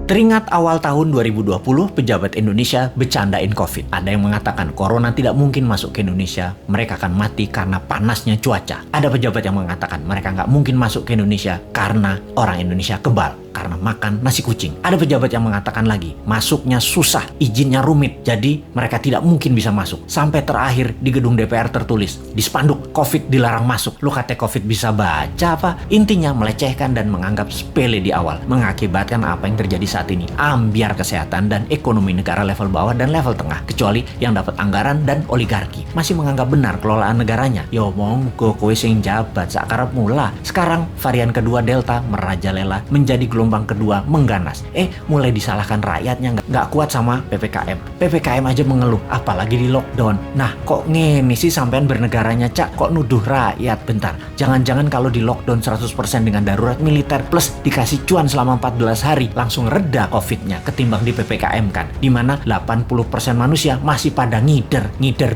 Teringat awal tahun 2020, pejabat Indonesia bercandain COVID. Ada yang mengatakan corona tidak mungkin masuk ke Indonesia, mereka akan mati karena panasnya cuaca. Ada pejabat yang mengatakan mereka nggak mungkin masuk ke Indonesia karena orang Indonesia kebal, karena makan nasi kucing. Ada pejabat yang mengatakan lagi, masuknya susah, izinnya rumit, jadi mereka tidak mungkin bisa masuk. Sampai terakhir di gedung DPR tertulis, di spanduk, COVID dilarang masuk. Lu kata COVID bisa baca apa? Intinya melecehkan dan menganggap sepele di awal, mengakibatkan apa yang terjadi saat ini, ambiar kesehatan dan ekonomi negara level bawah dan level tengah, kecuali yang dapat anggaran dan oligarki masih menganggap benar kelolaan negaranya. Yo monggo kowe sing jabat sakarep mula. Sekarang varian kedua Delta merajalela, menjadi gelombang kedua mengganas. Mulai disalahkan rakyatnya nggak kuat sama PPKM aja mengeluh, apalagi di lockdown. Nah kok ngene sih sampean bernegaranya, Cak? Kok nuduh rakyat? Bentar, jangan-jangan kalau di lockdown 100% dengan darurat militer plus dikasih cuan selama 14 hari langsung reda COVID-nya ketimbang di PPKM kan, dimana 80% manusia masih pada ngider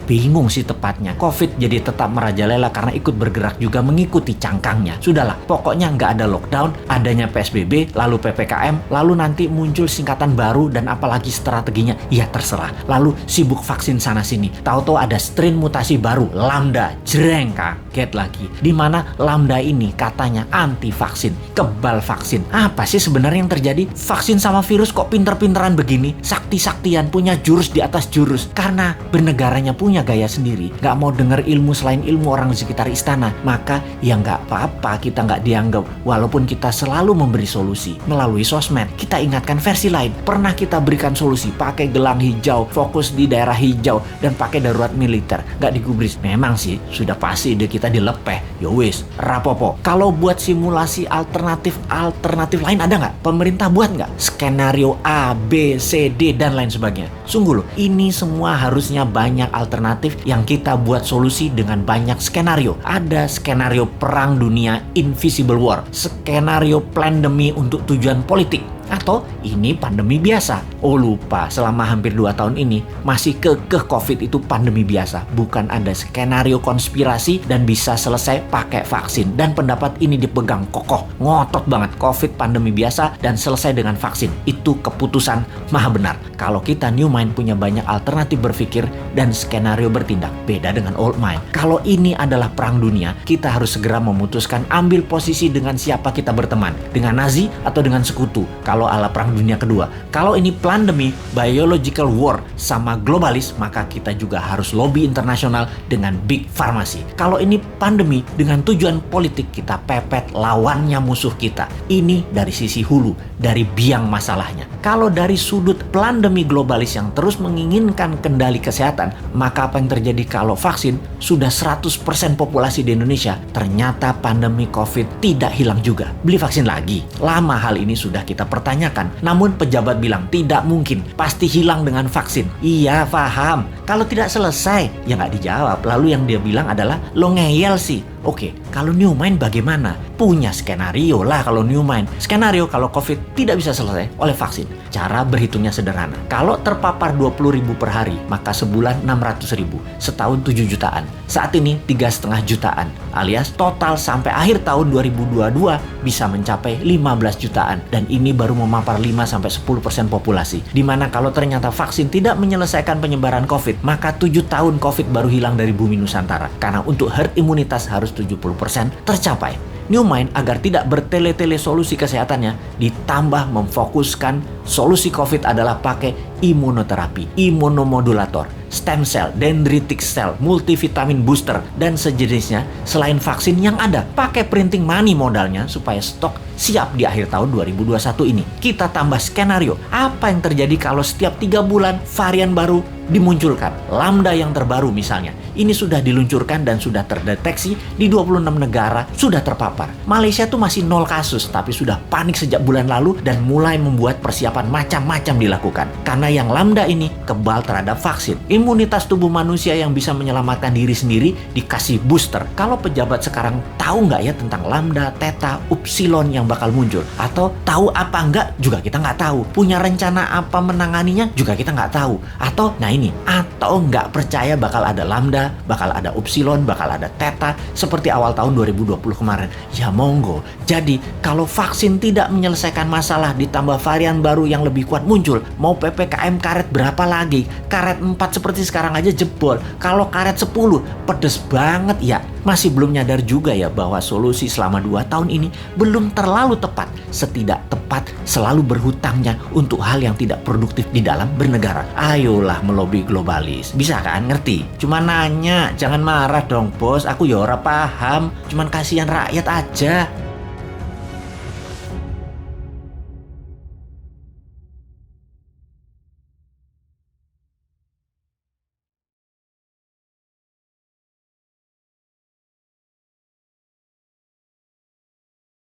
bingung sih tepatnya. COVID jadi tetap merajalela karena ikut bergerak juga mengikuti cangkangnya. Sudahlah, pokoknya nggak ada lockdown, adanya PSBB, lalu PPKM, lalu nanti muncul singkatan baru dan apalagi strateginya, ya terserah. Lalu sibuk vaksin sana sini, tahu-tahu ada strain mutasi baru, Lambda, jreng, kaget lagi. Dimana Lambda ini katanya anti vaksin, kebal vaksin. Apa sih sebenarnya yang terjadi? Vaksin sama virus kok pinter-pinteran begini, sakti-saktian, punya jurus di atas jurus, karena bernegaranya punya gaya sendiri, gak mau denger ilmu selain ilmu orang di sekitar istana. Maka ya gak apa-apa kita gak dianggap, walaupun kita selalu memberi solusi melalui sosmed. Kita ingatkan versi lain, pernah kita berikan solusi pakai gelang hijau, fokus di daerah hijau, dan pakai darurat militer, gak digubris. Memang sih sudah pasti ide kita dilepeh, yowis rapopo. Kalau buat simulasi alternatif lain ada nggak? Pemerintah buat nggak? Skenario A, B, C, D, dan lain sebagainya. Sungguh loh, ini semua harusnya banyak alternatif yang kita buat solusi dengan banyak skenario. Ada skenario perang dunia, invisible war, skenario pandemi untuk tujuan politik, atau ini pandemi biasa. Oh lupa, selama hampir 2 tahun ini masih kekeh COVID itu pandemi biasa, bukan ada skenario konspirasi dan bisa selesai pakai vaksin. Dan pendapat ini dipegang kokoh, ngotot banget, COVID pandemi biasa dan selesai dengan vaksin. Itu keputusan maha benar. Kalau kita new mind punya banyak alternatif berpikir dan skenario bertindak, beda dengan old mind. Kalau ini adalah perang dunia, kita harus segera memutuskan ambil posisi dengan siapa kita berteman, dengan Nazi atau dengan sekutu. Kalau ala perang dunia kedua, kalau ini pandemi, biological war sama globalis, maka kita juga harus lobby internasional dengan big farmasi. Kalau ini pandemi dengan tujuan politik, kita pepet lawannya musuh kita. Ini dari sisi hulu, dari biang masalahnya. Kalau dari sudut pandemi globalis yang terus menginginkan kendali kesehatan, maka apa yang terjadi kalau vaksin sudah 100% populasi di Indonesia, ternyata pandemi COVID tidak hilang juga. Beli vaksin lagi. Lama hal ini sudah kita pertanyakan, namun pejabat bilang tidak mungkin, pasti hilang dengan vaksin. Iya, paham. Kalau tidak selesai, ya nggak dijawab. Lalu yang dia bilang adalah, lo ngeyel sih. Oke, kalau new mind bagaimana? Punya skenario lah kalau new mind. Skenario kalau COVID tidak bisa selesai oleh vaksin. Cara berhitungnya sederhana. Kalau terpapar 20.000 per hari, maka sebulan 600.000. Setahun 7 jutaan. Saat ini 3,5 jutaan. Alias total sampai akhir tahun 2022 bisa mencapai 15 jutaan. Dan ini baru memapar 5-10% populasi. Dimana kalau ternyata vaksin tidak menyelesaikan penyebaran COVID, maka 7 tahun COVID baru hilang dari bumi Nusantara. Karena untuk herd imunitas harus 70% tercapai. New Mind agar tidak bertele-tele solusi kesehatannya, ditambah memfokuskan solusi COVID adalah pakai imunoterapi, imunomodulator, stem cell, dendritic cell, multivitamin booster, dan sejenisnya selain vaksin yang ada. Pakai printing money modalnya supaya stok siap di akhir tahun 2021 ini. Kita tambah skenario, apa yang terjadi kalau setiap 3 bulan varian baru dimunculkan. Lambda yang terbaru misalnya, ini sudah diluncurkan dan sudah terdeteksi di 26 negara, sudah terpapar. Malaysia tuh masih 0 kasus, tapi sudah panik sejak bulan lalu dan mulai membuat persiapan macam-macam dilakukan. Karena yang Lambda ini kebal terhadap vaksin. Imunitas tubuh manusia yang bisa menyelamatkan diri sendiri dikasih booster. Kalau pejabat sekarang tahu nggak ya tentang Lambda, Theta, Upsilon yang bakal muncul? Atau tahu apa enggak juga kita nggak tahu. Punya rencana apa menanganinya juga kita nggak tahu. Atau atau nggak percaya bakal ada Lambda, bakal ada Upsilon, bakal ada Theta seperti awal tahun 2020 kemarin. Ya monggo. Jadi kalau vaksin tidak menyelesaikan masalah ditambah varian baru baru yang lebih kuat muncul. Mau PPKM karet berapa lagi? Karet 4 seperti sekarang aja jebol. Kalau karet 10, pedes banget ya. Masih belum nyadar juga ya bahwa solusi selama 2 tahun ini belum terlalu tepat. Setidak tepat selalu berhutangnya untuk hal yang tidak produktif di dalam bernegara. Ayolah melobi globalis. Bisa kan? Ngerti? Cuma nanya, jangan marah dong bos. Aku ya ora paham. Cuman kasihan rakyat aja.